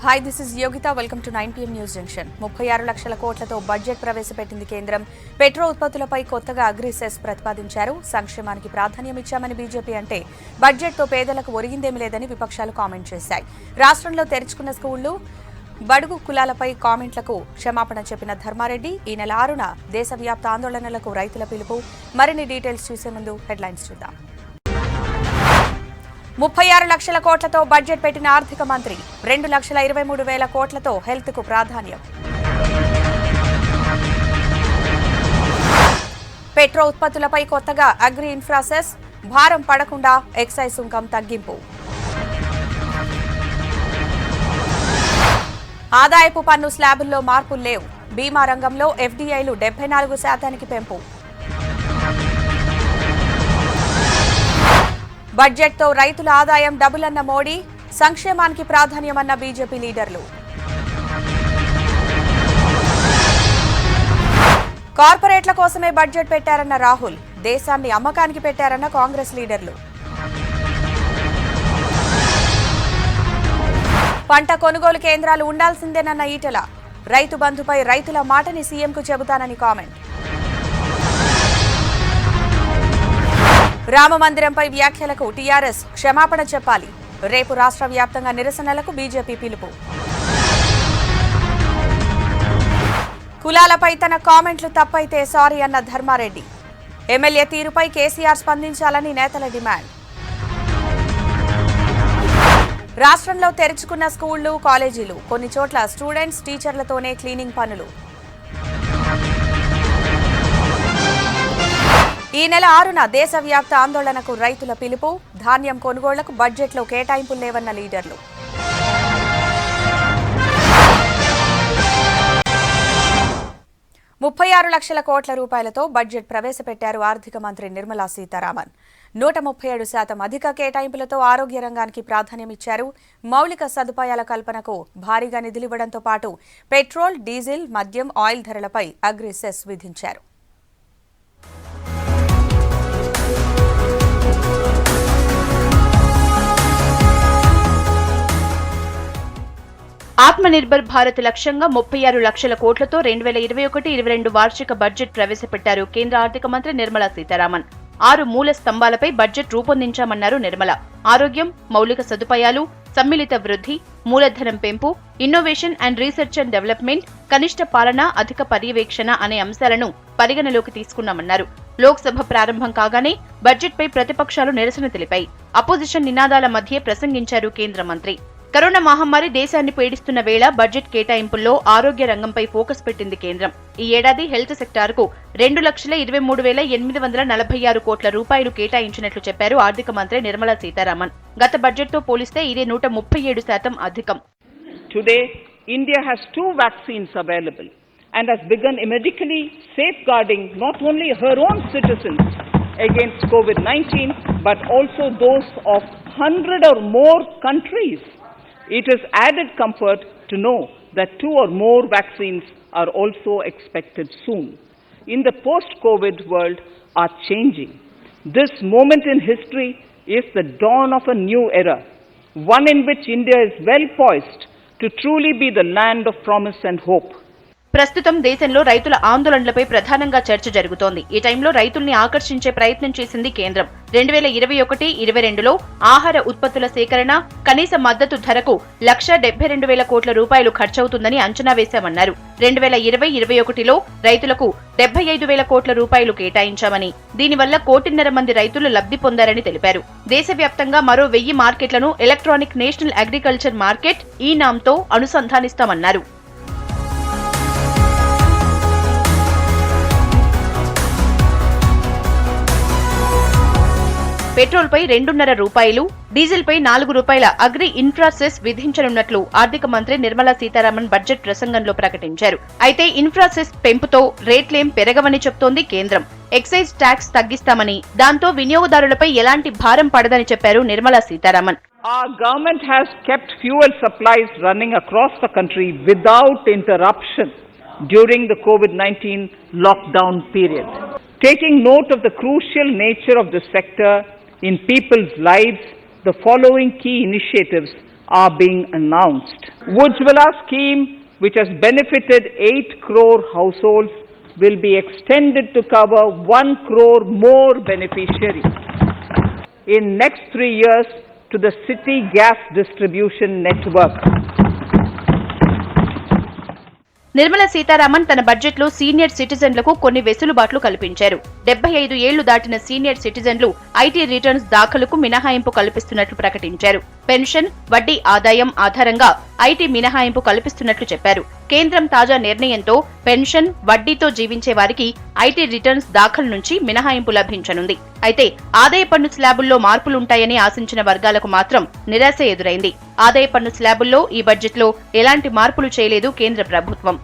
Hi this is Yogita welcome to 9 PM news junction 36 లక్షల కోట్లతో budget ప్రవేశపెట్టింది కేంద్రం. పెట్రోల్ ఉత్పత్తులపై కొత్తగా అగ్రి సెస్ ప్రతిపాదించారు. సంక్షేమానికి ప్రాధాన్యం ఇచ్చామని బీజేపీ అంటే బడ్జెట్తో పేదలకు ఒరిగిందేమీ లేదని విపక్షాలు కామెంట్ చేశాయి. రాష్ట్రంలో తెరుచుకున్న స్కూళ్లు బడుగు కులాలపై కామెంట్లకు క్షమాపణ చెప్పిన ధర్మారెడ్డి ఈ నెల 6న దేశవ్యాప్త ఆందోళనలకు రైతుల పిలుపు. మరిన్ని డీటెయిల్స్ చూసే ముందు హెడ్లైన్స్ చూద్దాం. 36 లక్షల కోట్లతో బడ్జెట్ పెట్టిన ఆర్థిక మంత్రి 2,23,000 కోట్లతో హెల్త్ కు ప్రాధాన్యం. పెట్రోల్ ఉత్పత్తులపై కొత్తగా అగ్రి ఇన్ఫ్రాసెస్ భారం పడకుండా ఎక్సైజ్ సుంకం తగ్గింపు. ఆదాయపు పన్ను స్లాబుల్లో మార్పులు లేవు. బీమా రంగంలో ఎఫ్డీఐలు 74% పెంపు. బడ్జెట్తో రైతుల ఆదాయం డబుల్ అన్న మోడీ, సంక్షేమానికి ప్రాధాన్యమన్న బీజేపీ లీడర్లు. కార్పొరేట్ల కోసమే బడ్జెట్ పెట్టారన్న రాహుల్, దేశాన్ని అమ్మకానికి పెట్టారన్న కాంగ్రెస్ లీడర్లు. పంట కొనుగోలు కేంద్రాలు ఉండాల్సిందేనన్న ఈటెల, రైతు బంధుపై రైతుల మాటని సీఎంకు చెబుతానని కామెంట్. రామ మందిరంపై వ్యాఖ్యలకు టీఆర్ఎస్ క్షమాపణ చెప్పాలి. రేపు రాష్ట్ర వ్యాప్తంగా నిరసనలకు బీజేపీ పిలుపు. కులాలపై తన కామెంట్లు తప్పైతే సారీ అన్న ధర్మారెడ్డి, ఎమ్మెల్యే తీరుపై కేసీఆర్ స్పందించాలని నేతల డిమాండ్. రాష్ట్రంలో తెరుచుకున్న స్కూళ్లు, కాలేజీలు, కొన్ని చోట్ల స్టూడెంట్స్, టీచర్లతోనే క్లీనింగ్ పనులు. ఈ నెల 6న దేశవ్యాప్త ఆందోళనకు రైతుల పిలుపు. ధాన్యం కొనుగోళ్లకు బడ్జెట్లో కేటాయింపులు లేవన్న లీడర్లు. $36 లక్షల కోట్ల రూపాయలతో బడ్జెట్ ప్రవేశపెట్టారు ఆర్థిక మంత్రి నిర్మలా సీతారామన్. 137% అధిక కేటాయింపులతో ఆరోగ్య రంగానికి ప్రాధాన్యమిచ్చారు. మౌలిక సదుపాయాల కల్పనకు భారీగా నిధులివ్వడంతో పాటు పెట్రోల్, డీజిల్, మద్యం, ఆయిల్ ధరలపై అగ్రి సెస్ విధించారు. ఆత్మనిర్భర్ భారత్ లక్ష్యంగా 36 లక్షల కోట్లతో 2021-22 వార్షిక బడ్జెట్ ప్రవేశపెట్టారు కేంద్ర ఆర్థిక మంత్రి నిర్మలా సీతారామన్. 6 మూల స్తంభాలపై బడ్జెట్ రూపొందించామన్నారు నిర్మల. ఆరోగ్యం, మౌలిక సదుపాయాలు, సమ్మిళిత వృద్ధి, మూలధనం పెంపు, innovation and research and development, కనిష్ట పాలన, అధిక పర్యవేక్షణ అనే అంశాలను పరిగణలోకి తీసుకున్నామన్నారు. లోక్సభ ప్రారంభం కాగానే బడ్జెట్పై ప్రతిపక్షాలు నిరసన తెలిపాయి. అపోజిషన్ నినాదాల మధ్య ప్రసంగించారు కేంద్ర మంత్రి. కరోనా మహమ్మారి దేశాన్ని పీడిస్తున్న వేళ బడ్జెట్ కేటాయింపుల్లో ఆరోగ్య రంగంపై ఫోకస్ పెట్టింది కేంద్రం. ఈ ఏడాది హెల్త్ సెక్టార్కు 2,23,846 కోట్ల రూపాయలు కేటాయించినట్లు చెప్పారు ఆర్థిక మంత్రి నిర్మలా సీతారామన్. గత బడ్జెట్తో పోలిస్తే ఇదే 137% అధికం. Today, India has 2 vaccines available and has begun immediately safeguarding not only her own citizens against COVID-19 but also those of 100 or more countries. It is added comfort to know that 2 or more vaccines are also expected soon. In the post-COVID world are changing. This moment in history is the dawn of a new era, one in which India is well poised to truly be the land of promise and hope. ప్రస్తుతం దేశంలో రైతుల ఆందోళనలపై ప్రధానంగా చర్చ జరుగుతోంది. ఈ టైంలో రైతుల్ని ఆకర్షించే ప్రయత్నం చేసింది కేంద్రం. 2021-22లో ఆహార ఉత్పత్తుల సేకరణ, కనీస మద్దతు ధరకు 1,72,000 కోట్ల రూపాయలు ఖర్చవుతుందని అంచనా వేశామన్నారు. 2020-21లో రైతులకు 75,000 కోట్ల రూపాయలు కేటాయించామని, దీనివల్ల 1,50,00,000 మంది రైతులు లబ్ధి పొందారని తెలిపారు. దేశవ్యాప్తంగా మరో 1000 మార్కెట్లను ఎలక్ట్రానిక్ నేషనల్ అగ్రికల్చర్ మార్కెట్ ఈనాంతో అనుసంధానిస్తామన్నారు. పెట్రోల్ పై 2.5 రూపాయలు, డీజిల్ పై 4 రూపాయల అగ్రి ఇన్ఫ్రాసెస్ విధించనున్నట్లు ఆర్థిక మంత్రి నిర్మలా సీతారామన్ బడ్జెట్ ప్రసంగంలో ప్రకటించారు. అయితే ఇన్ఫ్రాసెస్ పెంపుతో రేట్లేం పెరగవని చెప్తోంది కేంద్రం. ఎక్సైజ్ ట్యాక్స్ తగ్గిస్తామని, దాంతో వినియోగదారులపై ఎలాంటి భారం పడదని చెప్పారు Nirmala Sitharaman. Our government has kept fuel supplies running across the country without interruption during the COVID-19 lockdown period. Taking note of the crucial nature of this sector in people's lives, the following key initiatives are being announced. Ujjwala scheme, which has benefited 8 crore households, will be extended to cover 1 crore more beneficiaries in next 3 years to the city gas distribution network. Nirmala Sitharaman తన బడ్జెట్లో senior సిటిజన్లకు కొన్ని వెసులుబాట్లు కల్పించారు. 75 ఏళ్లు దాటిన senior సిటిజన్లు IT returns దాఖలుకు మినహాయింపు కల్పిస్తున్నట్లు ప్రకటించారు. Pension, వడ్డీ ఆదాయం ఆధారంగా ఐటీ మినహాయింపు కల్పిస్తున్నట్లు చెప్పారు. కేంద్రం తాజా నిర్ణయంతో పెన్షన్, వడ్డీతో జీవించే వారికి ఐటీ రిటర్న్స్ దాఖలు నుంచి మినహాయింపు లభించనుంది. అయితే ఆదాయ పన్ను స్లాబుల్లో మార్పులుంటాయని ఆశించిన వర్గాలకు మాత్రం నిరాశ ఎదురైంది. ఆదాయ పన్ను స్లాబుల్లో ఈ బడ్జెట్లో ఎలాంటి మార్పులు చేయలేదు కేంద్ర ప్రభుత్వం.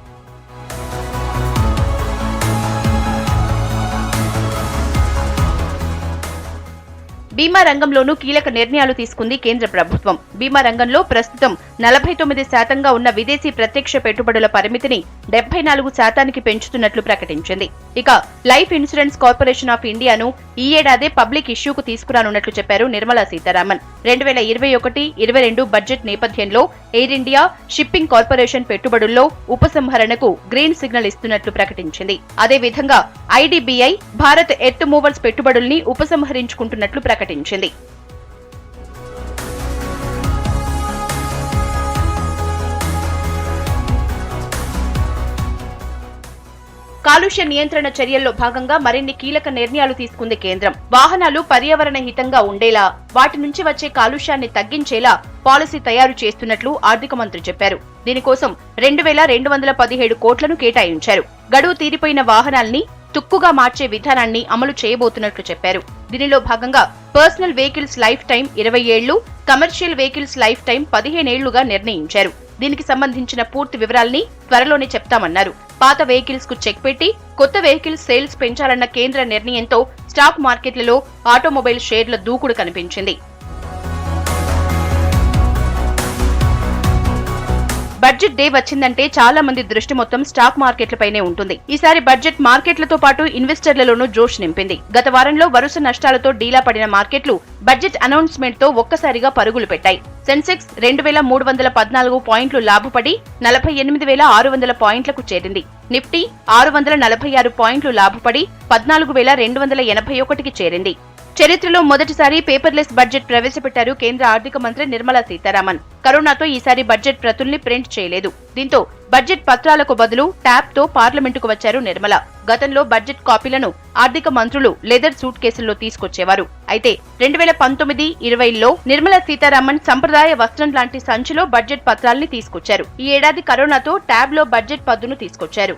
బీమా రంగంలోనూ కీలక నిర్ణయాలు తీసుకుంది కేంద్ర ప్రభుత్వం. బీమా రంగంలో ప్రస్తుతం 49% ఉన్న విదేశీ ప్రత్యక్ష పెట్టుబడుల పరిమితిని 74% పెంచుతున్నట్లు ప్రకటించింది. ఇక లైఫ్ ఇన్సూరెన్స్ కార్పొరేషన్ ఆఫ్ ఇండియాను ఈ ఏడాదే పబ్లిక్ ఇష్యూకు తీసుకురానున్నట్లు చెప్పారు నిర్మలా సీతారామన్. 2021-22 బడ్జెట్ నేపథ్యంలో ఎయిర్ ఇండియా, షిప్పింగ్ కార్పొరేషన్ పెట్టుబడుల్లో ఉపసంహరణకు గ్రీన్ సిగ్నల్ ఇస్తున్నట్లు ప్రకటించింది. అదేవిధంగా ఐడీబీఐ, భారత్ ఎర్త్ మూవర్స్ పెట్టుబడుల్ని ఉపసంహరించుకుంటున్నట్లు ప్రకటించింది. కాలుష్య నియంత్రణ చర్యల్లో భాగంగా మరిన్ని కీలక నిర్ణయాలు తీసుకుంది కేంద్రం. వాహనాలు పర్యావరణ హితంగా ఉండేలా, వాటి నుంచి వచ్చే కాలుష్యాన్ని తగ్గించేలా పాలసీ తయారు చేస్తున్నట్లు ఆర్థిక మంత్రి చెప్పారు. దీనికోసం 2217 కోట్లను కేటాయించారు. గడువు తీరిపోయిన వాహనాల్ని తుక్కుగా మార్చే విధానాన్ని అమలు చేయబోతున్నట్లు చెప్పారు. దీనిలో భాగంగా పర్సనల్ వెహికల్స్ లైఫ్ టైం 20 ఏళ్లు, కమర్షియల్ వెహికల్స్ లైఫ్ టైం 15 ఏళ్లుగా నిర్ణయించారు. దీనికి సంబంధించిన పూర్తి వివరాల్ని త్వరలోనే చెప్తామన్నారు. పాత వెహికల్స్ కు చెక్ పెట్టి కొత్త వెహికల్స్ సేల్స్ పెంచాలన్న కేంద్ర నిర్ణయంతో స్టాక్ మార్కెట్లలో ఆటోమొబైల్ షేర్ల దూకుడు కనిపించింది. బడ్జెట్ డే వచ్చిందంటే చాలా మంది దృష్టి మొత్తం స్టాక్ మార్కెట్లపైనే ఉంటుంది. ఈసారి బడ్జెట్ మార్కెట్లతో పాటు ఇన్వెస్టర్లలోనూ జోష్ నింపింది. గత వారంలో వరుస నష్టాలతో డీలా పడిన మార్కెట్లు బడ్జెట్ అనౌన్స్మెంట్ తో ఒక్కసారిగా పరుగులు పెట్టాయి. సెన్సెక్స్ 2314 పాయింట్లు లాభపడి 48600 పాయింట్లకు చేరింది. నిఫ్టీ 646 పాయింట్లు లాభపడి 14281కి చేరింది. చరిత్రలో మొదటిసారి పేపర్లెస్ బడ్జెట్ ప్రవేశపెట్టారు కేంద్ర ఆర్థిక మంత్రి నిర్మలా సీతారామన్. కరోనాతో ఈసారి బడ్జెట్ ప్రతుల్ని ప్రింట్ చేయలేదు. దీంతో బడ్జెట్ పత్రాలకు బదులు ట్యాబ్ తో పార్లమెంటుకు వచ్చారు నిర్మల. గతంలో బడ్జెట్ కాపీలను ఆర్థిక మంత్రులు లెదర్ సూట్ కేసుల్లో తీసుకొచ్చేవారు. అయితే 2019-20లో నిర్మలా సీతారామన్ సంప్రదాయ వస్త్రం లాంటి సంచిలో బడ్జెట్ పత్రాల్ని తీసుకొచ్చారు. ఈ ఏడాది కరోనాతో ట్యాబ్ లో బడ్జెట్ పద్దును తీసుకొచ్చారు.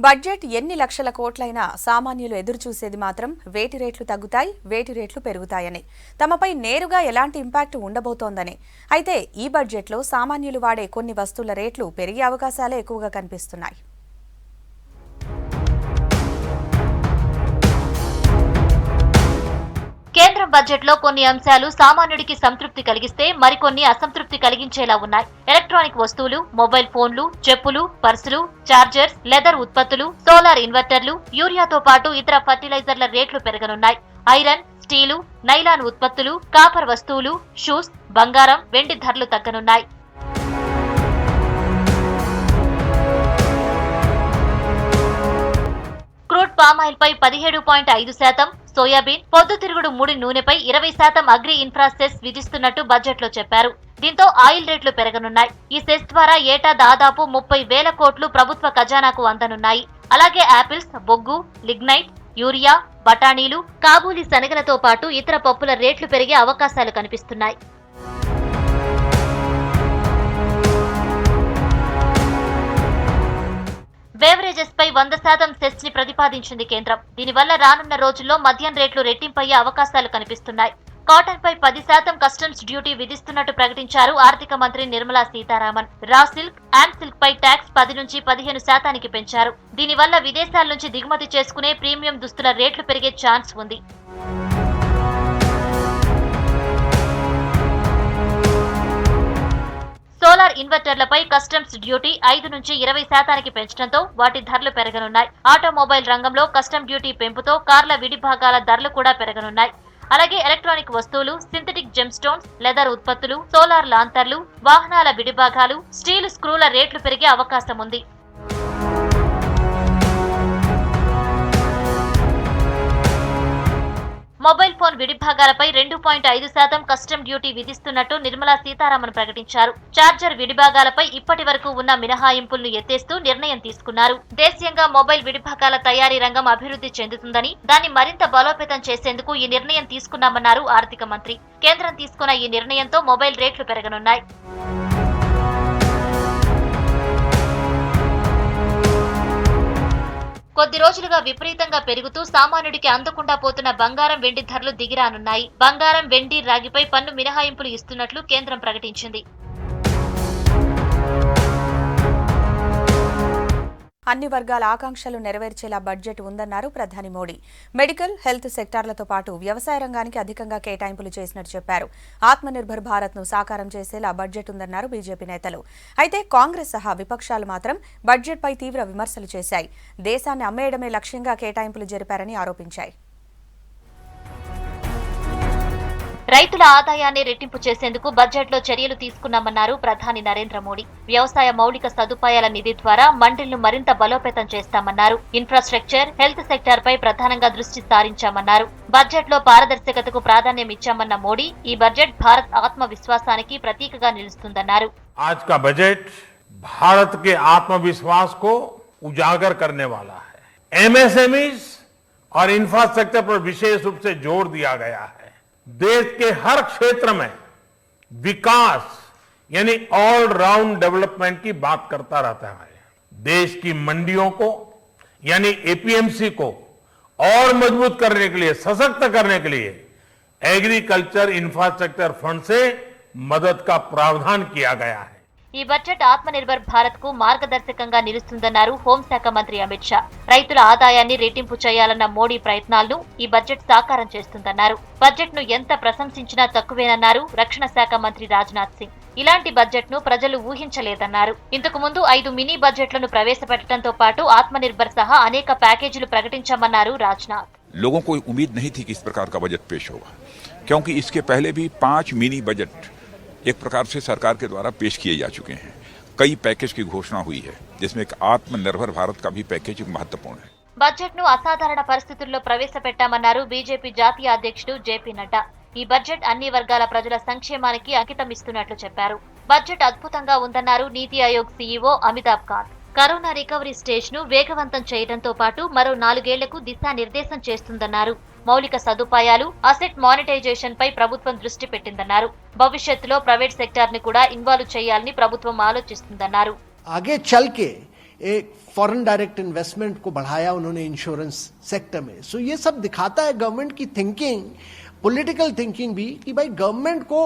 బడ్జెట్ ఎన్ని లక్షల కోట్లైనా సామాన్యులు ఎదురుచూసేది మాత్రం వేటి రేట్లు తగ్గుతాయి, వేటి రేట్లు పెరుగుతాయని. తమపై నేరుగా ఎలాంటి ఇంపాక్ట్ ఉండబోతోందని. అయితే ఈ బడ్జెట్లో సామాన్యులు వాడే కొన్ని వస్తువుల రేట్లు పెరిగే అవకాశాలే ఎక్కువగా కనిపిస్తున్నాయి. కేంద్రం బడ్జెట్లో కొన్ని అంశాలు సామాన్యుడికి సంతృప్తి కలిగిస్తే మరికొన్ని అసంతృప్తి కలిగించేలా ఉన్నాయి. ఎలక్ట్రానిక్ వస్తువులు, మొబైల్ ఫోన్లు, చెప్పులు, పర్సులు, చార్జర్స్, లెదర్ ఉత్పత్తులు, సోలార్ ఇన్వర్టర్లు, యూరియాతో పాటు ఇతర ఫర్టిలైజర్ల రేట్లు పెరగనున్నాయి. ఐరన్, స్టీలు, నైలాన్ ఉత్పత్తులు, కాపర్ వస్తువులు, షూస్, బంగారం, వెండి ధరలు తగ్గనున్నాయి. క్రూడ్ పామాయిల్ పై 17.5%, సోయాబీన్, పొద్దుతిరుగుడు ముడి నూనెపై 20% అగ్రి ఇన్ఫ్రా సెస్ విధిస్తున్నట్టు బడ్జెట్లో చెప్పారు. దీంతో ఆయిల్ రేట్లు పెరగనున్నాయి. ఈ సెస్ ద్వారా ఏటా దాదాపు 30,000 కోట్లు ప్రభుత్వ ఖజానాకు అందనున్నాయి. అలాగే యాపిల్స్, బొగ్గు, లిగ్నైట్, యూరియా, బఠానీలు, కాబూలీ శనగలతో పాటు ఇతర పప్పుల రేట్లు పెరిగే అవకాశాలు కనిపిస్తున్నాయి. బేవరేజెస్ పై 100% సెస్ ని ప్రతిపాదించింది కేంద్రం. దీనివల్ల రానున్న రోజుల్లో మద్యం రేట్లు రెట్టింపయ్యే అవకాశాలు కనిపిస్తున్నాయి. కాటన్ పై 10% కస్టమ్స్ డ్యూటీ విధిస్తున్నట్టు ప్రకటించారు ఆర్థిక మంత్రి Nirmala Sitharaman. Raw silk, yarn silk పై ట్యాక్స్ 10 నుంచి 15% పెంచారు. దీనివల్ల విదేశాల నుంచి దిగుమతి చేసుకునే ప్రీమియం దుస్తుల రేట్లు పెరిగే ఛాన్స్ ఉంది. సోలార్ ఇన్వర్టర్లపై కస్టమ్స్ డ్యూటీ 5 నుంచి 20% పెంచడంతో వాటి ధరలు పెరగనున్నాయి. ఆటోమొబైల్ రంగంలో కస్టమ్ డ్యూటీ పెంపుతో కార్ల విడిభాగాల ధరలు కూడా పెరగనున్నాయి. అలాగే ఎలక్ట్రానిక్ వస్తువులు, సింథటిక్ జెమ్ స్టోన్స్, లెదర్ ఉత్పత్తులు, సోలార్ లాంతర్లు, వాహనాల విడిభాగాలు, స్టీల్ స్క్రూల రేట్లు పెరిగే అవకాశం ఉంది. మొబైల్ ఫోన్ విడిభాగాలపై 2.5% కస్టమ్ డ్యూటీ విధిస్తున్నట్టు నిర్మలా సీతారామన్ ప్రకటించారు. చార్జర్ విడిభాగాలపై ఇప్పటి వరకు ఉన్న మినహాయింపులను ఎత్తేస్తూ నిర్ణయం తీసుకున్నారు. దేశీయంగా మొబైల్ విడిభాగాల తయారీ రంగం అభివృద్ధి చెందుతుందని, దాన్ని మరింత బలోపేతం చేసేందుకు ఈ నిర్ణయం తీసుకున్నామన్నారు ఆర్థిక మంత్రి. కేంద్రం తీసుకున్న ఈ నిర్ణయంతో మొబైల్ రేట్లు పెరగనున్నాయి. కొద్ది రోజులుగా విపరీతంగా పెరుగుతూ సామాన్యుడికి అందకుండా పోతున్న బంగారం, వెండి ధరలు దిగిరానున్నాయి. బంగారం, వెండి, రాగిపై పన్ను మినహాయింపులు ఇస్తున్నట్లు కేంద్రం ప్రకటించింది. అన్ని వర్గాల ఆకాంక్షలు నెరవేర్చేలా బడ్జెట్ ఉందన్నారు ప్రధాని మోడీ. మెడికల్, హెల్త్ సెక్టార్లతో పాటు వ్యవసాయ రంగానికి అధికంగా కేటాయింపులు చేసినట్టు చెప్పారు. ఆత్మనిర్భర్ భారత్ ను సాకారం చేసేలా బడ్జెట్ ఉందన్నారు బీజేపీ నేతలు. అయితే కాంగ్రెస్ సహా విపక్షాలు మాత్రం బడ్జెట్పై తీవ్ర విమర్శలు చేశాయి. దేశాన్ని అమ్మేయడమే లక్ష్యంగా కేటాయింపులు జరిపారని ఆరోపించాయి. రైతుల ఆదాయాన్ని రెట్టింపు చేసేందుకు బడ్జెట్లో చర్యలు తీసుకున్నామన్నారు ప్రధాని నరేంద్ర మోడీ. వ్యవసాయ మౌలిక సదుపాయాల నిధి ద్వారా మండీలను మరింత బలోపేతం చేస్తామన్నారు. ఇన్ఫ్రాస్ట్రక్చర్, హెల్త్ సెక్టార్ పై ప్రధానంగా దృష్టి సారించామన్నారు. బడ్జెట్లో పారదర్శకతకు ప్రాధాన్యం ఇచ్చామన్న మోడీ, ఈ బడ్జెట్ భారత్ ఆత్మవిశ్వాసానికి ప్రతీకగా నిలుస్తుందన్నారు. आज का बजट भारत के आत्मविश्वास को उजागर करने वाला है. एमएसएमईज और इंफ्रास्ट्रक्चर पर विशेष रूप से जोर दिया गया है. देश के हर क्षेत्र में विकास यानी ऑल राउंड डेवलपमेंट की बात करता रहता है. देश की मंडियों को यानी एपीएमसी को और मजबूत करने के लिए, सशक्त करने के लिए एग्रीकल्चर इंफ्रास्ट्रक्चर फंड से मदद का प्रावधान किया गया है. ఈ బడ్జెట్ ఆత్మనిర్భర్ భారత్ కు మార్గదర్శకంగా నిలుస్తుందన్నారు హోంశాఖ మంత్రి అమిత్ షా. రైతుల ఆదాయాన్ని రెట్టింపు చేయాలన్న మోడీ ప్రయత్నాలను ఈ బడ్జెట్ సాకారం చేస్తుందన్నారు. బడ్జెట్ ను ఎంత ప్రశంసించినా తక్కువేనన్నారు రక్షణ శాఖ మంత్రి రాజ్నాథ్ సింగ్. ఇలాంటి బడ్జెట్ ను ప్రజలు ఊహించలేదన్నారు. ఇంతకు ముందు 5 మినీ బడ్జెట్లను ప్రవేశపెట్టడంతో పాటు ఆత్మనిర్భర్ సహా అనేక ప్యాకేజీలు ప్రకటించామన్నారు రాజ్నాథ్. लोगों को उम्मीद नहीं थी कि इस प्रकार का बजट पेश होगा, क्योंकि इसके पहले भी 5 मिनी बजट एक प्रकार से सरकार के द्वारा पेश किए जा चुके हैं. कई पैकेज की घोषणा हुई है, जिसमें एक आत्मनिर्भर भारत का भी पैकेज महत्वपूर्ण है. బడ్జెట్ ను అసాధారణ పరిస్థితుల్లో ప్రవేశపెట్టామన్నారు బీజేపీ జాతీయ అధ్యక్షుడు జేపీ నడ్డా. ఈ బడ్జెట్ అన్ని వర్గాల ప్రజల సంక్షేమానికి అంకితమిస్తున్నట్లు చెప్పారు. బడ్జెట్ అద్భుతంగా ఉందన్నారు NITI Aayog CEO Amitabh Kant. Corona recovery stage ను వేగవంతం చేయడంతో పాటు మరో 4 ఏళ్లకు దిశానిర్దేశం చేస్తుందన్నారు. మౌలిక సదుపాయాలు, అసెట్ మానిటైజేషన్ పై ప్రభుత్వం దృష్టి పెట్టిందన్నారు. భవిష్యత్తులో ప్రైవేట్ సెక్టార్ ని కూడా ఇన్వాల్వ్ చేయాలని ప్రభుత్వం ఆలోచిస్తుందన్నారు. आगे चल के एक फॉरेन डायरेक्ट इन्वेस्टमेंट को बढ़ाया उन्होंने इंश्योरेंस सेक्टर में. सो ये सब दिखाता है गवर्नमेंट की थिंकिंग, पॉलिटिकल थिंकिंग भी, कि भाई गवर्नमेंट को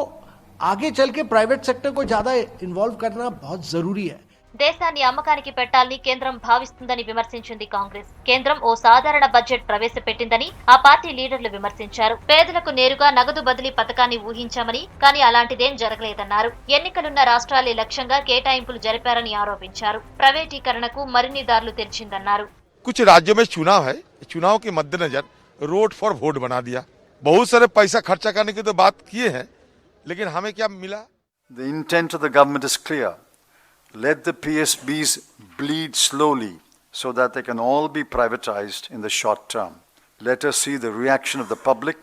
आगे चल के प्राइवेट सेक्टर को ज्यादा इन्वॉल्व करना बहुत जरूरी है. దేశాన్ని అమ్మకానికి పెట్టాలని కేంద్రం భావిస్తుందని విమర్శించింది కాంగ్రెస్. కేంద్రం ఓ సాధారణ బడ్జెట్ ప్రవేశపెట్టిందని ఆ పార్టీ లీడర్లు విమర్శించారు. పేదలకు నేరుగా నగదు బదిలీ పథకాన్ని ఊహించామని, కానీ అలాంటిదేం జరగలేదన్నారు. ఎన్నికలున్న రాష్ట్రాలే లక్ష్యంగా కేటాయింపులు జరిపారని ఆరోపించారు. ప్రైవేటీకరణకు మరిన్ని దారులు తెరిచిందన్నారు. कुछ राज्यों में चुनाव है, चुनाव के मद्देनजर रोड फॉर वोट बना दिया. बहुत सारे पैसा खर्चा करने की तो बात किए हैं, लेकिन हमें क्या मिला? The intent of the government is clear. Let the PSBs bleed slowly so that they can all be privatized in the short term. Let us see the reaction of the public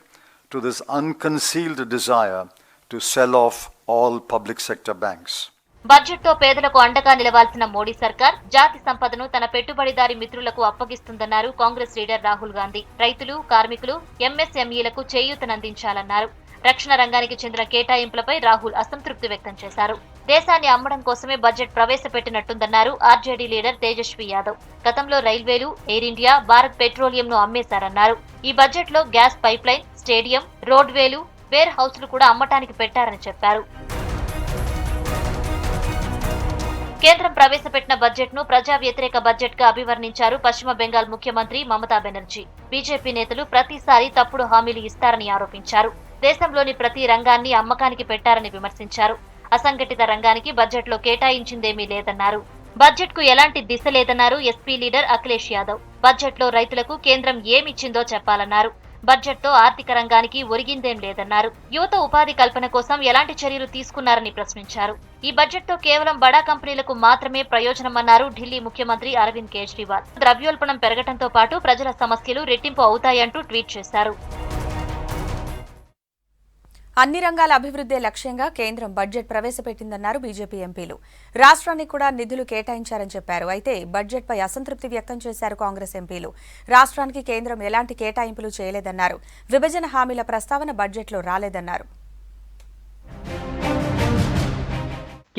to this unconcealed desire to sell off all public sector banks. బడ్జెట్తో పేదలకు అండగా నిలవాల్సిన మోడీ సర్కార్ జాతి సంపదను తన పెట్టుబడిదారి మిత్రులకు అప్పగిస్తుందన్నారు Congress leader Rahul Gandhi. రైతులు, కార్మికులు, ఎంఎస్ఎంఈలకు చేయూతనందించాలన్నారు. రక్షణ రంగానికి చెందిన కేటాయింపులపై రాహుల్ అసంతృప్తి వ్యక్తం చేశారు. దేశాన్ని అమ్మడం కోసమే బడ్జెట్ ప్రవేశపెట్టినట్టుందన్నారు ఆర్జేడీ లీడర్ తేజస్వి యాదవ్. గతంలో రైల్వేలు, ఎయిర్ ఇండియా, భారత్ పెట్రోలియం ను అమ్మేశారన్నారు. ఈ బడ్జెట్ లో గ్యాస్ పైప్లైన్, స్టేడియం, రోడ్వేలు, వేర్ హౌస్లు కూడా అమ్మటానికి పెట్టారని చెప్పారు. కేంద్రం ప్రవేశపెట్టిన బడ్జెట్ ను ప్రజా వ్యతిరేక బడ్జెట్ గా అభివర్ణించారు పశ్చిమ బెంగాల్ ముఖ్యమంత్రి మమతా బెనర్జీ. బీజేపీ నేతలు ప్రతిసారి తప్పుడు హామీలు ఇస్తారని ఆరోపించారు. దేశంలోని ప్రతి రంగాన్ని అమ్మకానికి పెట్టారని విమర్శించారు. అసంఘటిత రంగానికి బడ్జెట్ లో కేటాయించిందేమీ లేదన్నారు. బడ్జెట్ కు ఎలాంటి దిశ లేదన్నారు SP leader Akhilesh Yadav. Budget లో రైతులకు కేంద్రం ఏమిచ్చిందో చెప్పాలన్నారు. బడ్జెట్ తో ఆర్థిక రంగానికి ఒరిగిందేం లేదన్నారు. యువత ఉపాధి కల్పన కోసం ఎలాంటి చర్యలు తీసుకున్నారని ప్రశ్నించారు. ఈ బడ్జెట్ తో కేవలం బడా కంపెనీలకు మాత్రమే ప్రయోజనమన్నారు ఢిల్లీ ముఖ్యమంత్రి అరవింద్ కేజ్రీవాల్. ద్రవ్యోల్బణం పెరగడంతో పాటు ప్రజల సమస్యలు రెట్టింపు అవుతాయంటూ ట్వీట్ చేశారు. అన్ని రంగాల అభివృద్ధే లక్ష్యంగా కేంద్రం బడ్జెట్ ప్రవేశపెట్టిందన్నారు బీజేపీ ఎంపీలు. రాష్ట్రానికి కూడా నిధులు కేటాయించారని చెప్పారు. అయితే బడ్జెట్పై అసంతృప్తి వ్యక్తం చేశారు కాంగ్రెస్ ఎంపీలు. రాష్ట్రానికి కేంద్రం ఎలాంటి కేటాయింపులు చేయలేదన్నారు. విభజన హామీల ప్రస్తావన బడ్జెట్లో రాలేదన్నారు.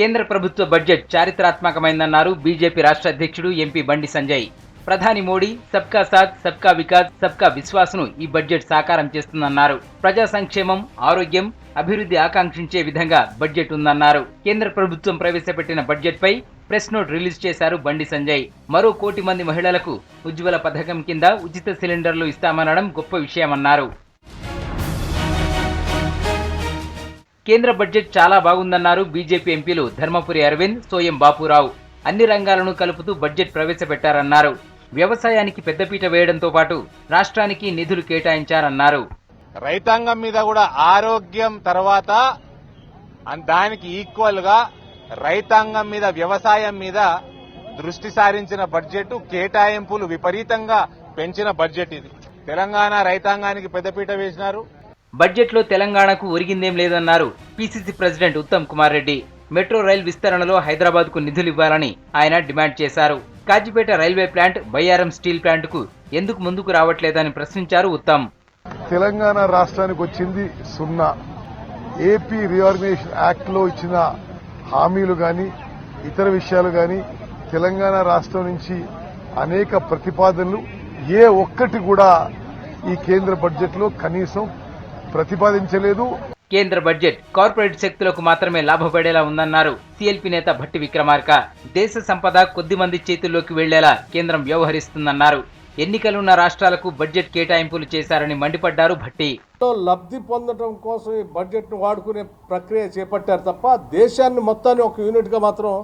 కేంద్ర ప్రభుత్వ బడ్జెట్ చారిత్రాత్మకమైందన్నారు బీజేపీ రాష్ట్ర అధ్యక్షుడు ఎంపీ బండి సంజయ్. ప్రధాని మోడీ సబ్కా సాథ్ సబ్కా వికాస్ సబ్కా విశ్వాస్ను ఈ బడ్జెట్ సాకారం చేస్తుందన్నారు. ప్రజా సంక్షేమం, ఆరోగ్యం, అభివృద్ధి ఆకాంక్షించే విధంగా బడ్జెట్ ఉందన్నారు. కేంద్ర ప్రభుత్వం ప్రవేశపెట్టిన బడ్జెట్ పై ప్రెస్ నోట్ రిలీజ్ చేశారు బండి సంజయ్. మరో 1 కోటి మంది మహిళలకు ఉజ్వల పథకం కింద ఉచిత సిలిండర్లు ఇస్తామనడం గొప్ప విషయమన్నారు. కేంద్ర బడ్జెట్ చాలా బాగుందన్నారు బీజేపీ ఎంపీలు ధర్మపురి అరవింద్, సోయం బాపురావు. అన్ని రంగాలను కలుపుతూ బడ్జెట్ ప్రవేశపెట్టారన్నారు. వ్యవసాయానికి పెద్దపీట వేయడంతో పాటు రాష్ట్రానికి నిధులు కేటాయించారన్నారు. రైతాంగం మీద కూడా ఆరోగ్యం తర్వాత దానికి ఈక్వల్ గా రైతాంగం మీద, వ్యవసాయం మీద దృష్టి సారించిన బడ్జెట్, కేటాయింపులు విపరీతంగా పెంచిన బడ్జెట్ ఇది. తెలంగాణ రైతాంగానికి పెద్దపీట వేసినారు. బడ్జెట్లో తెలంగాణకు ఒరిగిందేం లేదన్నారు PCC president Uttam Kumar Reddy. Metro rail విస్తరణలో హైదరాబాద్ కు నిధులు ఇవ్వాలని ఆయన డిమాండ్ చేశారు. Kazipet railway plant, Bayyaram steel plant కు ఎందుకు ముందుకు రావట్లేదని ప్రశ్నించారు ఉత్తమ్. తెలంగాణ రాష్ట్రానికి వచ్చింది 0. ఏపీ రీఆర్గనైజేషన్ యాక్ట్ లో ఇచ్చిన హామీలు గాని ఇతర విషయాలు గాని తెలంగాణ రాష్ట్రం నుంచి అనేక ప్రతిపాదనలు ఏ ఒక్కటి కూడా ఈ కేంద్ర బడ్జెట్ లో కనీసం ప్రతిపాదించలేదు. కేంద్ర బడ్జెట్ కార్పొరేట్ శక్తులకు మాత్రమే లాభపడేలా ఉందన్నారు సీఎల్పీ నేత భట్టి విక్రమార్క. దేశ సంపద కొద్ది మంది చేతుల్లోకి వెళ్లేలా కేంద్రం వ్యవహరిస్తుందన్నారు. ఎన్నికలున్న రాష్ట్రాలకు బడ్జెట్ కేటాయింపులు చేశారని మండిపడ్డారు భట్టి. లబ్ధి పొందడం కోసం ఈ బడ్జెట్ ను వాడుకునే ప్రక్రియ చేపట్టారు తప్ప దేశాన్ని మొత్తాన్ని ఒక యూనిట్ గా మాత్రం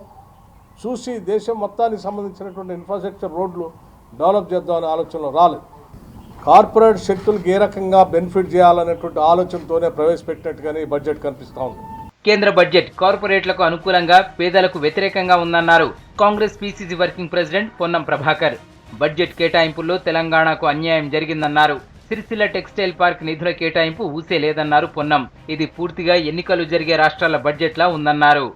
చూసి దేశం మొత్తానికి సంబంధించినటువంటి ఇన్ఫ్రాస్ట్రక్చర్, రోడ్లు డెవలప్ చేద్దామనే ఆలోచనలో రాలేదు. కార్పొరేట్ శక్తులకు ఏ రకంగా బెనిఫిట్ చేయాలనేటువంటి ఆలోచనతోనే ప్రవేశపెట్టినట్టుగానే ఈ బడ్జెట్ కనిపిస్తా ఉంది. కేంద్ర బడ్జెట్ కార్పొరేట్లకు అనుకూలంగా, పేదలకు వ్యతిరేకంగా ఉందన్నారు Congress PCC working president Ponnam Prabhakar. Budget కేటాయింపుల్లో తెలంగాణకు అన్యాయం జరిగిందన్నారు. సిరిసిల్ల టెక్స్టైల్ పార్క్ నిధుల కేటాయింపు ఊసే లేదన్నారు పొన్నం. ఇది పూర్తిగా ఎన్నికలు జరిగే రాష్ట్రాల బడ్జెట్లా ఉందన్నారు.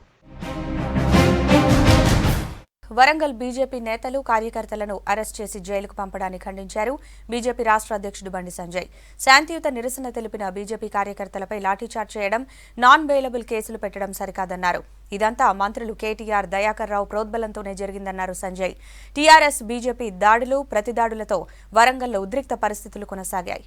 వరంగల్ బీజేపీ నేతలు, కార్యకర్తలను అరెస్ట్ చేసి జైలుకు పంపడాన్ని ఖండించారు బీజేపీ రాష్ట్ర అధ్యక్షుడు బండి సంజయ్. శాంతియుత నిరసన తెలిపిన బీజేపీ కార్యకర్తలపై లాఠీచార్జ్ చేయడం, నాన్ బెయిలబుల్ కేసులు పెట్టడం సరికాదన్నారు. ఇదంతా మంత్రులు కేటీఆర్, దయాకర్ రావు ప్రోద్బలంతోనే జరిగిందన్నారు సంజయ్. టీఆర్ఎస్, బీజేపీ దాడులు, ప్రతిదాడులతో వరంగల్లో ఉద్రిక్త పరిస్థితులు కొనసాగాయి.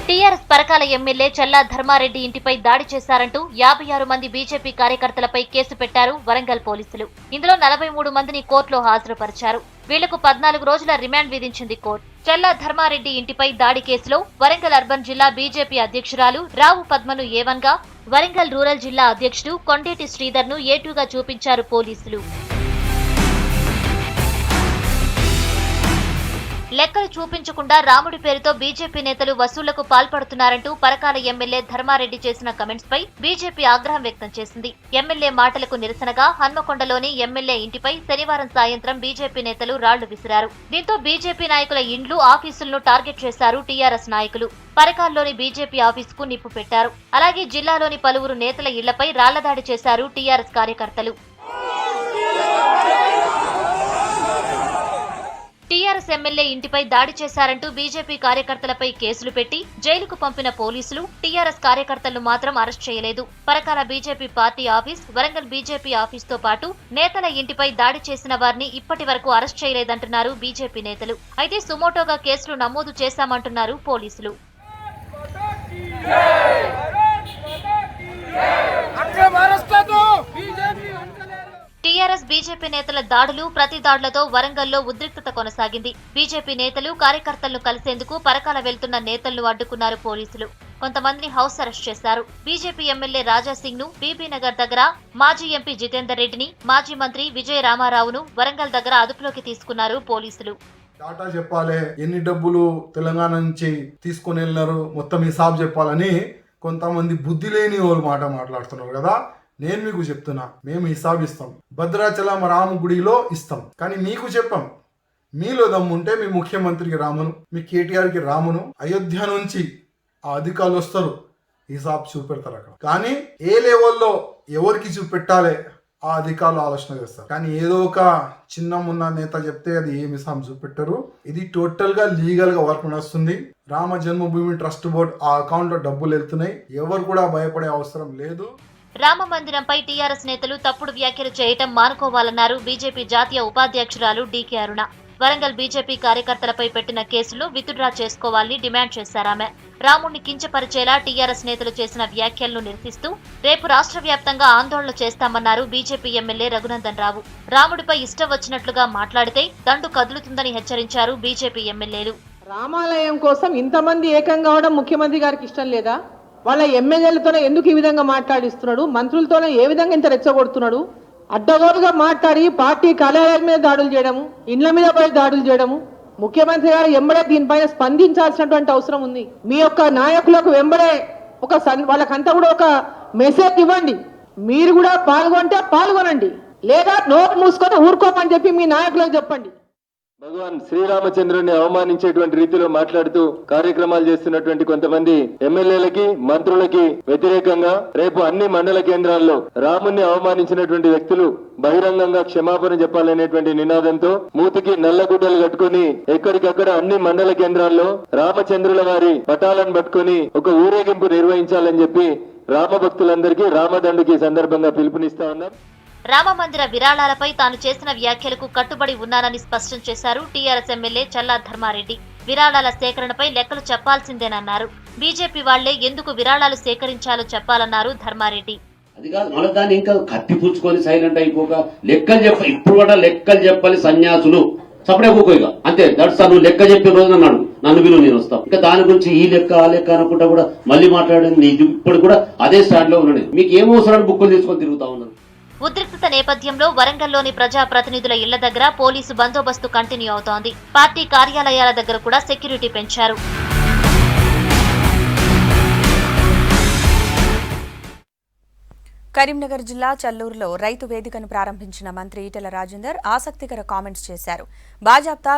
టీఆర్ఎస్ పరకాల ఎమ్మెల్యే చల్లా ధర్మారెడ్డి ఇంటిపై దాడి చేశారంటూ 56 మంది బీజేపీ కార్యకర్తలపై కేసు పెట్టారు వరంగల్ పోలీసులు. ఇందులో 43 మందిని కోర్టులో హాజరుపరిచారు. వీళ్లకు 14 రోజుల రిమాండ్ విధించింది కోర్టు. చల్లా ధర్మారెడ్డి ఇంటిపై దాడి కేసులో వరంగల్ అర్బన్ జిల్లా బీజేపీ అధ్యక్షురాలు రావు పద్మను A1 గా, వరంగల్ రూరల్ జిల్లా అధ్యక్షుడు కొండేటి శ్రీధర్ ను A2 గా చూపించారు పోలీసులు. లెక్కలు చూపించకుండా రాముడి పేరుతో బీజేపీ నేతలు వసూళ్లకు పాల్పడుతున్నారంటూ పరకాల ఎమ్మెల్యే ధర్మారెడ్డి చేసిన కమెంట్స్ పై బీజేపీ ఆగ్రహం వ్యక్తం చేసింది. ఎమ్మెల్యే మాటలకు నిరసనగా హన్మకొండలోని ఎమ్మెల్యే ఇంటిపై శనివారం సాయంత్రం బీజేపీ నేతలు రాళ్లు విసిరారు. దీంతో బీజేపీ నాయకుల ఇండ్లు, ఆఫీసులను టార్గెట్ చేశారు టీఆర్ఎస్ నాయకులు. పరకాల్లోని బీజేపీ ఆఫీసుకు నిప్పు పెట్టారు. అలాగే జిల్లాలోని పలువురు నేతల ఇళ్లపై రాళ్లదాడి చేశారు టీఆర్ఎస్ కార్యకర్తలు. టీఆర్ఎస్ ఎమ్మెల్యే ఇంటిపై దాడి చేశారంటూ బీజేపీ కార్యకర్తలపై కేసులు పెట్టి జైలుకు పంపిన పోలీసులు టీఆర్ఎస్ కార్యకర్తలను మాత్రం అరెస్ట్ చేయలేదు. Parakala BJP party office, Warangal BJP office తో పాటు నేతల ఇంటిపై దాడి చేసిన వారిని ఇప్పటి వరకు అరెస్ట్ చేయలేదంటున్నారు బీజేపీ నేతలు. అయితే సుమోటోగా కేసులు నమోదు చేశామంటున్నారు పోలీసులు. టీఆర్ఎస్ బీజేపీ నేతల దాడులు, ప్రతి దాడులతో వరంగల్లో ఉద్రిక్తత కొనసాగింది. బీజేపీ నేతలు, కార్యకర్తలను కలిసేందుకు పరకాల వెళ్తున్న నేతలను అడ్డుకున్నారు పోలీసులు. కొంతమందిని హౌస్ అరెస్ట్ చేశారు. బీజేపీ ఎమ్మెల్యే రాజా సింగ్ ను బీబీ నగర్ దగ్గర, మాజీ ఎంపీ జితేందర్ రెడ్డిని, మాజీ మంత్రి విజయ రామారావును వరంగల్ దగ్గర అదుపులోకి తీసుకున్నారు పోలీసులు. డాటా చెప్పాలి, ఎన్ని డబ్బులు తెలంగాణ నుంచి తీసుకొని వెళ్ళినారు, మొత్తం హిసాబ్ చెప్పాలని కొంతమంది బుద్ధి లేని వాళ్ళు మాట్లాడుతున్నారు కదా. నేను మీకు చెప్తున్నా, మేము హిసాబ్ ఇస్తాం, భద్రాచలం రాము గుడిలో ఇస్తాం, కానీ మీకు చెప్పాం. మీలో దమ్ముంటే మీ ముఖ్యమంత్రికి రామును, మీ కేటీఆర్కి రామును, అయోధ్య నుంచి ఆ అధికారులు వస్తారు, హిసాబ్ చూపెడతారు అక్కడ. కానీ ఏ లెవెల్లో ఎవరికి చూపెట్టాలి ఆ అధికారులు ఆలోచన చేస్తారు. కానీ ఏదో ఒక చిన్న మున్న నేత చెప్తే అది ఏమి హిసాబ్ చూపెట్టరు. ఇది టోటల్ గా లీగల్ గా వర్క్ నడుస్తుంది. రామ జన్మభూమి ట్రస్ట్ బోర్డ్ ఆ అకౌంట్ లో డబ్బులు వెళ్తున్నాయి. ఎవరు కూడా భయపడే అవసరం లేదు. రామ మందిరంపై టీఆర్ఎస్ నేతలు తప్పుడు వ్యాఖ్యలు చేయటం మానుకోవాలన్నారు బీజేపీ జాతీయ ఉపాధ్యక్షురాలు డీకే అరుణ. వరంగల్ బీజేపీ కార్యకర్తలపై పెట్టిన కేసులు విత్డ్రా చేసుకోవాలని డిమాండ్ చేశారామె. రాముణ్ణి కించపరిచేలా టీఆర్ఎస్ నేతలు చేసిన వ్యాఖ్యలను నిరసిస్తూ రేపు రాష్ట్ర వ్యాప్తంగా ఆందోళన చేస్తామన్నారు బీజేపీ ఎమ్మెల్యే రఘునందన్ రావు. రాముడిపై ఇష్టం వచ్చినట్లుగా మాట్లాడితే దండు కదులుతుందని హెచ్చరించారు బీజేపీ ఎమ్మెల్యేలు. రామాలయం కోసం ఇంతమంది ఏకం కావడం ముఖ్యమంత్రి గారికి ఇష్టం లేదా? వాళ్ళ ఎమ్మెల్యేలతోనే ఎందుకు ఈ విధంగా మాట్లాడిస్తున్నాడు? మంత్రులతోనే ఏ విధంగా ఇంత రెచ్చగొడుతున్నాడు? అడ్డగోలుగా మాట్లాడి పార్టీ కార్యాలయాల మీద దాడులు చేయడము, ఇండ్ల మీద పోయి దాడులు చేయడము. ముఖ్యమంత్రి గారు వెంబడే దీనిపైన స్పందించాల్సినటువంటి అవసరం ఉంది. మీ యొక్క నాయకులకు వెంబడే వాళ్ళకంతా కూడా ఒక మెసేజ్ ఇవ్వండి. మీరు కూడా పాల్గొంటే పాల్గొనండి, లేదా నోరు మూసుకొని ఊరుకోమని చెప్పి మీ నాయకులకు చెప్పండి. భగవాన్ శ్రీరామచంద్రుని అవమానించేటువంటి రీతిలో మాట్లాడుతూ కార్యక్రమాలు చేస్తున్నటువంటి కొంతమంది ఎమ్మెల్యేలకి, మంత్రులకి వ్యతిరేకంగా రేపు అన్ని మండల కేంద్రాల్లో రాముణ్ణి అవమానించినటువంటి వ్యక్తులు బహిరంగంగా క్షమాపణ చెప్పాలనేటువంటి నినాదంతో మూతికి నల్లగుడ్డలు కట్టుకుని ఎక్కడికక్కడ అన్ని మండల కేంద్రాల్లో రామచంద్రుల వారి పటాలను పట్టుకుని ఒక ఊరేగింపు నిర్వహించాలని చెప్పి రామభక్తులందరికీ రామదండుకి సందర్భంగా పిలుపునిస్తా ఉన్నారు. రామమందిర విరాళాలపై తాను చేసిన వ్యాఖ్యలకు కట్టుబడి ఉన్నానని స్పష్టం చేశారు టీఆర్ఎస్ ఎమ్మెల్యే చల్లా ధర్మారెడ్డి. విరాళాల సేకరణపై లెక్కలు చెప్పాల్సిందేనన్నారు. బీజేపీ వాళ్లే ఎందుకు విరాళాలు సేకరించాలో చెప్పాలన్నారు ధర్మారెడ్డి. అది కాదు, మన దాన్ని ఇంకా కట్టిపుచ్చుకొని సైలెంట్ అయిపోక లెక్కలు ఇప్పుడు కూడా లెక్కలు చెప్పాలి సన్యాసులు సపడే పోయిగా అంతే. దట్స్ నువ్వు లెక్క చెప్పిన రోజు నన్ను నన్ను విలువ నేను వస్తాను. ఇంకా దాని గురించి ఈ లెక్క ఆ లెక్క అనుకుంటా కూడా మళ్ళీ మాట్లాడింది ఇప్పుడు కూడా అదే స్టాండ్ లో ఉన్నాడు. మీకు ఏమవసరాలు బుక్కులు తీసుకొని తిరుగుతా ఉన్నాను. ఉద్రిక్తత నేపథ్యంలో వరంగల్లోని ప్రజాప్రతినిధుల ఇళ్ల దగ్గర పోలీసు బందోబస్తు కంటిన్యూ అవుతోంది. పార్టీ కార్యాలయాల దగ్గర కూడా సెక్యూరిటీ పెంచారు. కరీంనగర్ జిల్లా చల్లూరులో రైతు వేదికను ప్రారంభించిన మంత్రి ఈటెల రాజేందర్ ఆసక్తికర కామెంట్స్ చేశారు. బాజాప్తా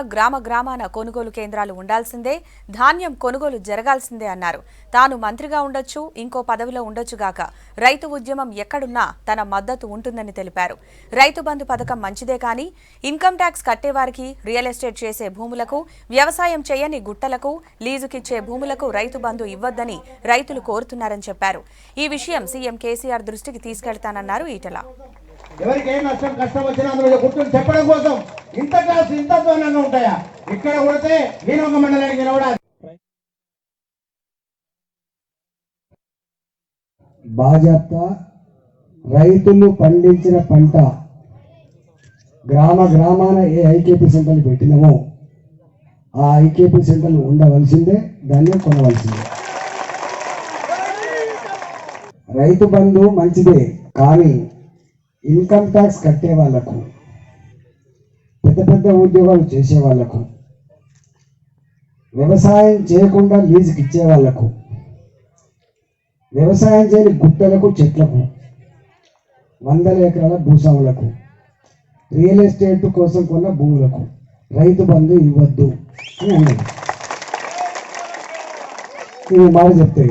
గ్రామాన కొనుగోలు కేంద్రాలు ఉండాల్సిందే, ధాన్యం కొనుగోలు జరగాల్సిందే అన్నారు. తాను మంత్రిగా ఉండొచ్చు, ఇంకో పదవిలో ఉండొచ్చుగాక రైతు ఉద్యమం ఎక్కడున్నా తన మద్దతు ఉంటుందని తెలిపారు. రైతు బంధు పథకం మంచిదే కానీ ఇన్కమ్ ట్యాక్స్ కట్టేవారికి, రియల్ ఎస్టేట్ చేసే భూములకు, వ్యవసాయం చేయని గుట్టలకు, లీజుకిచ్చే భూములకు రైతు బంధు ఇవ్వొద్దని రైతులు కోరుతున్నారని చెప్పారు. ఈ విషయం సీఎం కేసీఆర్ దృష్టికి తీసుకెళ్తానన్నారు ఈటెల. ఎవరికి ఏ నష్టం కష్టం వచ్చినా అందులో గుర్తులు చెప్పడం కోసం ఇంత క్లాస్ ఇంత దూరంగా ఉంటాయా? ఇక్కడ కొడితే నేను ఒక మండలానికి నిలబడాలి. బాజాప్తా రైతులు పండించిన పంట గ్రామాన ఏ ఐకేపీ సెంటర్లు పెట్టినామో ఆ ఐకేపీ సెంటర్లు ఉండవలసిందే, దాన్ని కొనవలసిందే. రైతు బంధు మంచిదే కానీ ఇన్కమ్ ట్యాక్స్ కట్టే వాళ్లకు, పెద్ద ఉద్యోగాలు చేసే వాళ్లకు, వ్యవసాయం చేయకుండా లీజుకి ఇచ్చే వాళ్లకు, వ్యవసాయం చేయని గుట్టలకు, చెట్లకు, 100 ఎకరాల భూస్వాములకు, రియల్ ఎస్టేట్ కోసం కొన్న భూములకు రైతు బంధు ఇవ్వద్దు అని అన్నది. ఇది మాట చెప్తే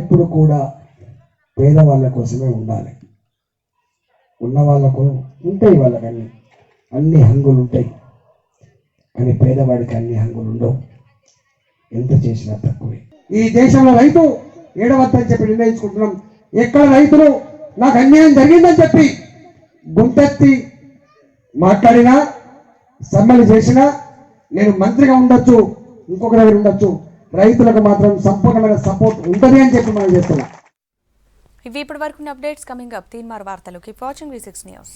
ఎప్పుడు కూడా పేదవాళ్ళ కోసమే ఉండాలి. ఉన్న వాళ్ళకు ఉంటాయి, వాళ్ళకి అన్ని హంగులు ఉంటాయి, కానీ పేదవాడికి అన్ని హంగులు ఉండవు. ఎంత చేసినా తక్కువే. ఈ దేశంలో రైతు ఏడవద్దని చెప్పి నిర్ణయించుకుంటున్నాం. ఎక్కడ రైతులు నాకు అన్యాయం జరిగిందని చెప్పి గుంటెత్తి మాట్లాడినా, సమ్మెలు చేసినా నేను మంత్రిగా ఉండొచ్చు, ఇంకొక దగ్గర ఉండొచ్చు, రైతులకు మాత్రం సంపూర్ణమైన సపోర్ట్ ఉంటుంది అని చెప్పి మనం చేస్తున్నాం. ఇవి ఇప్పటి వరకు అప్డేట్స్. కమింగ్ అప్ 3 వార్తలు. Keep watching V6 news.